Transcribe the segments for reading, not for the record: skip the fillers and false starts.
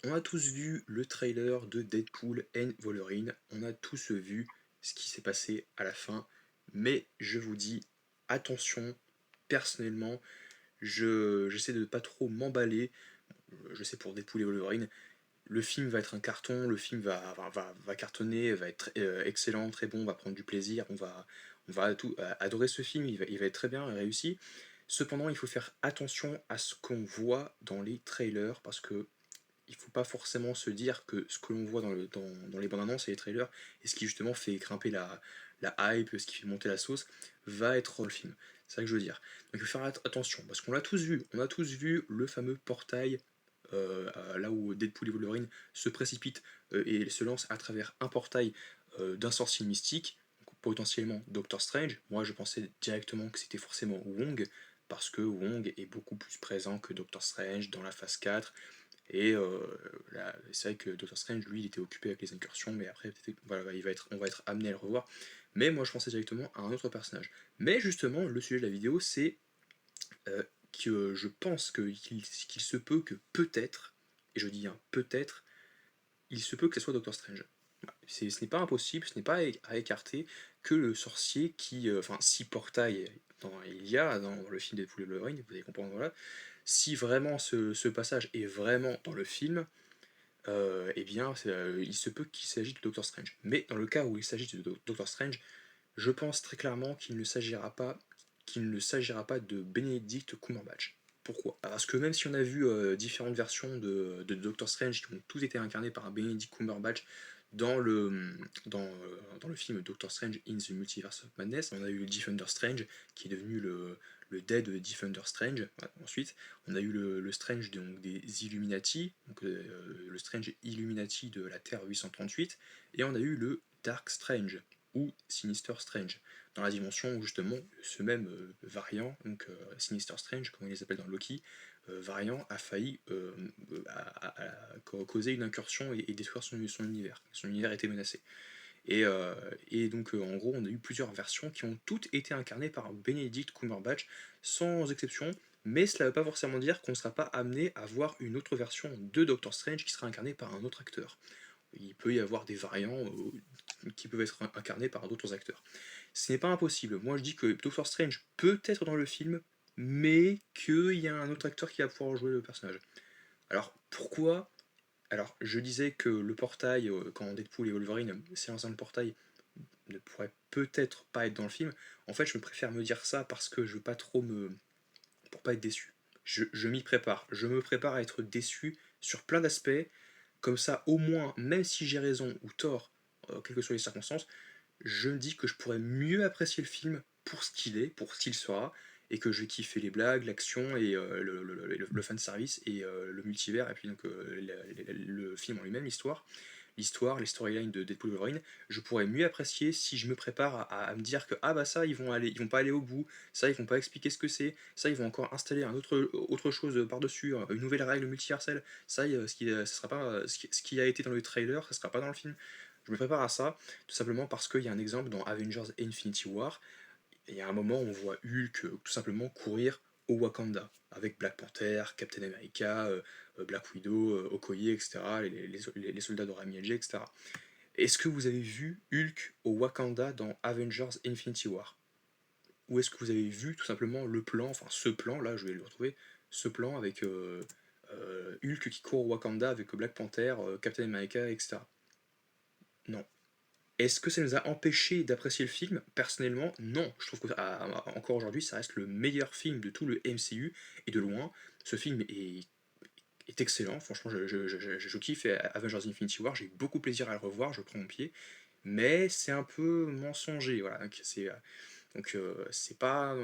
On a tous vu le trailer de Deadpool and Wolverine, on a tous vu ce qui s'est passé à la fin, mais je vous dis, attention, personnellement, j'essaie de pas trop m'emballer, je sais pour Deadpool et Wolverine, le film va être un carton, le film va cartonner, va être excellent, très bon, on va prendre du plaisir, on va adorer ce film, il va être très bien réussi. Cependant, il faut faire attention à ce qu'on voit dans les trailers parce que il faut pas forcément se dire que ce que l'on voit dans les bandes annonces et les trailers, et ce qui justement fait grimper la hype, ce qui fait monter la sauce, va être dans le film. C'est ça que je veux dire. Donc il faut faire attention, parce qu'on l'a tous vu. On a tous vu le fameux portail, là où Deadpool et Wolverine se précipitent et se lancent à travers un portail d'un sorcier mystique, donc potentiellement Doctor Strange. Moi je pensais directement que c'était forcément Wong, parce que Wong est beaucoup plus présent que Doctor Strange dans la phase 4, et c'est vrai que Doctor Strange, lui, il était occupé avec les incursions, mais après, voilà, on va être amené à le revoir. Mais moi, je pensais directement à un autre personnage. Mais justement, le sujet de la vidéo, c'est euh, que je pense qu'il se peut que peut-être, et je dis hein, peut-être, il se peut que ce soit Doctor Strange. Voilà. Ce n'est pas impossible, ce n'est pas à écarter que le sorcier qui, enfin, si portail il y a dans le film Deadpool et Wolverine, vous allez comprendre, voilà, si vraiment ce passage est vraiment dans le film, eh bien, il se peut qu'il s'agisse de Doctor Strange. Mais dans le cas où il s'agit de Doctor Strange, je pense très clairement qu'il ne s'agira pas de Benedict Cumberbatch. Pourquoi? Parce que même si on a vu différentes versions de Doctor Strange qui ont toutes été incarnées par un Benedict Cumberbatch dans dans le film Doctor Strange in the Multiverse of Madness, on a eu Defender Strange qui est devenu le Dead Defender Strange. Voilà. Ensuite, on a eu le Strange des Illuminati, donc le Strange Illuminati de la Terre 838, et on a eu le Dark Strange ou Sinister Strange, dans la dimension où justement ce même variant, donc Sinister Strange, comme on les appelle dans Loki, variant a failli causer une incursion et détruire son univers. Son univers était menacé. Et donc en gros on a eu plusieurs versions qui ont toutes été incarnées par Benedict Cumberbatch, sans exception, mais cela ne veut pas forcément dire qu'on ne sera pas amené à voir une autre version de Doctor Strange qui sera incarnée par un autre acteur. Il peut y avoir des variants qui peuvent être incarnés par d'autres acteurs. Ce n'est pas impossible. Moi je dis que Doctor Strange peut être dans le film, mais qu'il y a un autre acteur qui va pouvoir jouer le personnage. Alors pourquoi? Alors je disais que le portail, quand Deadpool et Wolverine s'élancent dans le portail, ne pourrait peut-être pas être dans le film. En fait je préfère me dire ça parce que je veux pas trop me... pour pas être déçu. Je m'y prépare. Je me prépare à être déçu sur plein d'aspects. Comme ça, au moins, même si j'ai raison ou tort, quelles que soient les circonstances, je me dis que je pourrais mieux apprécier le film pour ce qu'il est, pour ce qu'il sera, et que je vais kiffer les blagues, l'action et le fan service et le multivers, et puis donc le film en lui-même, l'histoire, les storylines de Deadpool et Wolverine, je pourrais mieux apprécier si je me prépare à me dire que ah bah ça ils vont pas aller au bout, ça ils vont pas expliquer ce que c'est, ça ils vont encore installer autre chose par-dessus, une nouvelle règle multiverselle, ça ce sera pas ce qui a été dans le trailer, ça sera pas dans le film. Je me prépare à ça, tout simplement parce qu'il y a un exemple dans Avengers Infinity War. Il y a un moment où on voit Hulk tout simplement courir au Wakanda, avec Black Panther, Captain America, Black Widow, Okoye, etc., les soldats de Rami LG, etc. Est-ce que vous avez vu Hulk au Wakanda dans Avengers Infinity War? Ou est-ce que vous avez vu tout simplement le plan, enfin ce plan, là je vais le retrouver, ce plan avec Hulk qui court au Wakanda avec Black Panther, Captain America, etc. Non. Est-ce que ça nous a empêché d'apprécier le film? Personnellement, non. Je trouve que encore aujourd'hui, ça reste le meilleur film de tout le MCU, et de loin. Ce film est excellent, franchement, je kiffe Avengers Infinity War, j'ai eu beaucoup plaisir à le revoir, je prends mon pied, mais c'est un peu mensonger, voilà. C'est pas.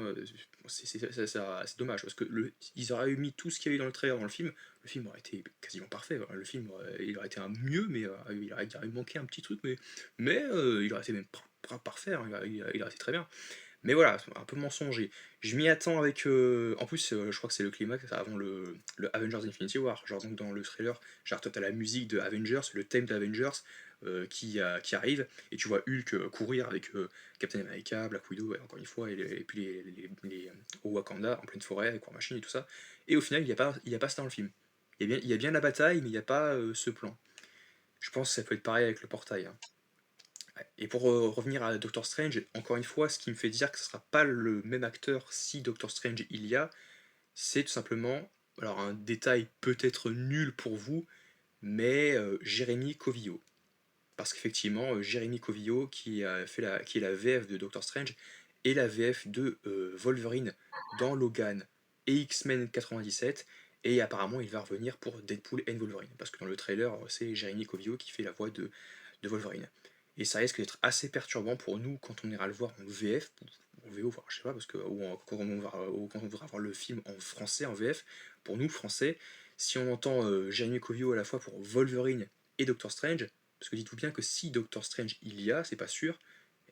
C'est dommage, parce que ils auraient eu mis tout ce qu'il y a eu dans le trailer dans le film aurait été quasiment parfait. Voilà. Le film, il aurait été un mieux, mais il aurait manqué un petit truc, mais il aurait été même pas parfait, hein, il aurait été très bien. Mais voilà, un peu mensonger. Je m'y attends avec. En plus, je crois que c'est le climax avant le Avengers Infinity War. Genre, donc dans le trailer, genre, toi, t'as la musique de Avengers, le thème d'Avengers qui arrive, et tu vois Hulk courir avec Captain America, Black Widow, ouais, encore une fois, et puis au Wakanda, en pleine forêt, avec War Machine et tout ça. Et au final, il n'y a pas ça dans le film. Il y a bien la bataille, mais il n'y a pas ce plan. Je pense que ça peut être pareil avec le portail, hein. Ouais. Et pour revenir à Doctor Strange, encore une fois, ce qui me fait dire que ce sera pas le même acteur si Doctor Strange il y a, c'est tout simplement, alors un détail peut-être nul pour vous, mais Jérémy Covillo. Parce qu'effectivement, Jérémy Covillo, qui est la VF de Doctor Strange, et la VF de Wolverine dans Logan et X-Men 97, et apparemment il va revenir pour Deadpool and Wolverine, parce que dans le trailer, c'est Jérémy Covillo qui fait la voix de Wolverine. Et ça risque d'être assez perturbant pour nous quand on ira le voir en VF, ou en VO, enfin, je sais pas, parce que, quand on voudra voir le film en français, en VF, pour nous, français, si on entend Jérémy Covillo à la fois pour Wolverine et Doctor Strange, parce que dites-vous bien que si Doctor Strange il y a, c'est pas sûr,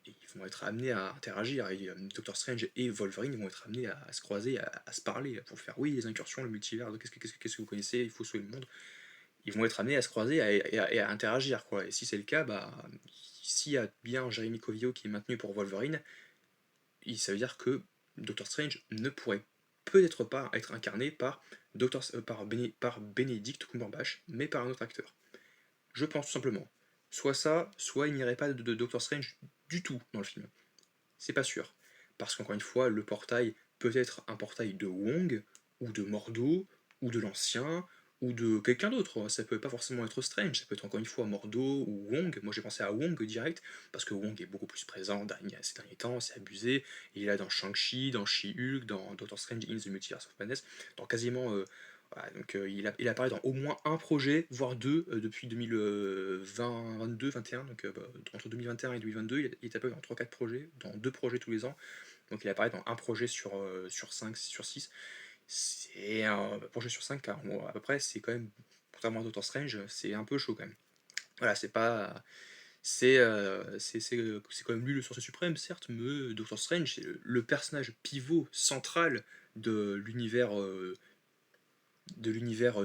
ils vont être amenés à interagir, et Doctor Strange et Wolverine vont être amenés à se croiser, à se parler, pour faire oui, les incursions, le multivers, qu'est-ce que vous connaissez, il faut sauver le monde. Ils vont être amenés à se croiser et à interagir, quoi. Et si c'est le cas, bah, s'il y a bien Jérémy Covillo qui est maintenu pour Wolverine, ça veut dire que Doctor Strange ne pourrait peut-être pas être incarné par Benedict Cumberbatch, mais par un autre acteur. Je pense tout simplement. Soit ça, soit il n'y aurait pas de Doctor Strange du tout dans le film. C'est pas sûr. Parce qu'encore une fois, le portail peut être un portail de Wong, ou de Mordo, ou de l'Ancien, ou de quelqu'un d'autre. Ça peut pas forcément être Strange, ça peut être encore une fois Mordo ou Wong. Moi j'ai pensé à Wong direct, parce que Wong est beaucoup plus présent ces derniers temps, c'est abusé. Il est là dans Shang-Chi, dans She-Hulk, dans Doctor Strange in the Multiverse of Madness, dans quasiment. Voilà, donc il apparaît dans au moins un projet, voire deux, depuis 2020, 22, 21. Donc entre 2021 et 2022, il est apparu dans trois quatre projets, dans deux projets tous les ans. Donc il apparaît dans un projet sur 5, sur 6. C'est un projet sur 5, car bon, à peu près, c'est quand même, contrairement à Doctor Strange, c'est un peu chaud quand même. Voilà, c'est pas. C'est quand même lui le sorcier suprême, certes, mais Doctor Strange, c'est le personnage pivot central de l'univers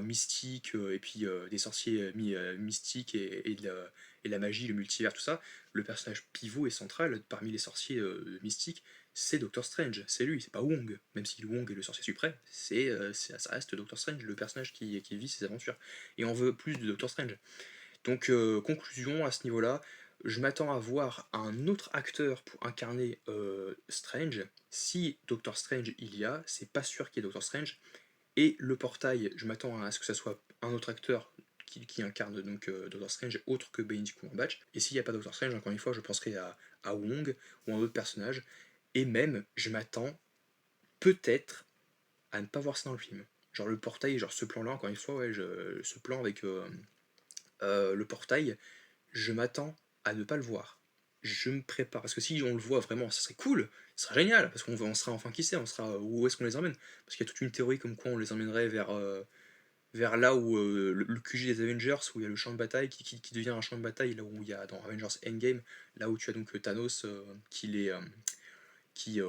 mystique, et puis des sorciers mystiques et de la magie, le multivers, tout ça. Le personnage pivot et central parmi les sorciers mystiques, c'est Doctor Strange, c'est lui, c'est pas Wong. Même si Wong est le sorcier suprême, ça reste Doctor Strange, le personnage qui vit ses aventures. Et on veut plus de Doctor Strange. Donc, conclusion à ce niveau-là, je m'attends à voir un autre acteur pour incarner Strange. Si Doctor Strange il y a, c'est pas sûr qu'il y ait Doctor Strange. Et le portail, je m'attends à ce que ça soit un autre acteur qui incarne donc Doctor Strange autre que Benedict Cumberbatch. Et s'il n'y a pas Doctor Strange, encore une fois, je penserai à Wong ou à un autre personnage. Et même, je m'attends peut-être à ne pas voir ça dans le film. Genre le portail, genre ce plan-là, encore une fois, ouais, ce plan avec le portail, je m'attends à ne pas le voir. Je me prépare, parce que si on le voit vraiment, ça serait cool, ça serait génial, parce qu'on sera enfin qui sait, on sera où est-ce qu'on les emmène. Parce qu'il y a toute une théorie comme quoi on les emmènerait vers là où le QG des Avengers, où il y a le champ de bataille qui devient un champ de bataille, là où il y a dans Avengers Endgame, là où tu as donc Thanos qui les. Qui,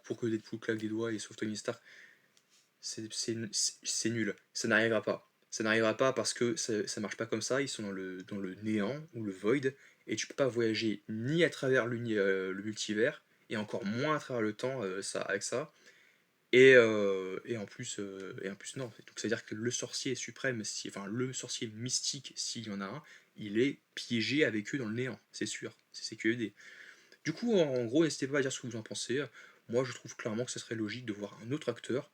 pour que Deadpool claque des doigts et sauve Tony Stark, c'est nul. Ça n'arrivera pas. Ça n'arrivera pas parce que ça marche pas comme ça. Ils sont dans le néant ou le void et tu peux pas voyager ni à travers le multivers et encore moins à travers le temps avec ça. Et en plus non. Donc c'est à dire que le sorcier suprême, enfin le sorcier mystique, s'il y en a un, il est piégé avec eux dans le néant, c'est sûr. C'est CQED. Du coup, en gros, n'hésitez pas à dire ce que vous en pensez. Moi, je trouve clairement que ce serait logique de voir un autre acteur,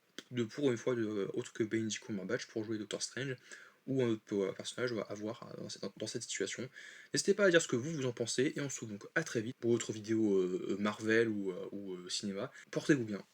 pour une fois, autre que Benedict Cumberbatch, pour jouer Doctor Strange, ou un autre personnage à voir dans cette situation. N'hésitez pas à dire ce que vous en pensez, et on se retrouve donc à très vite pour d'autres vidéos Marvel ou cinéma. Portez-vous bien.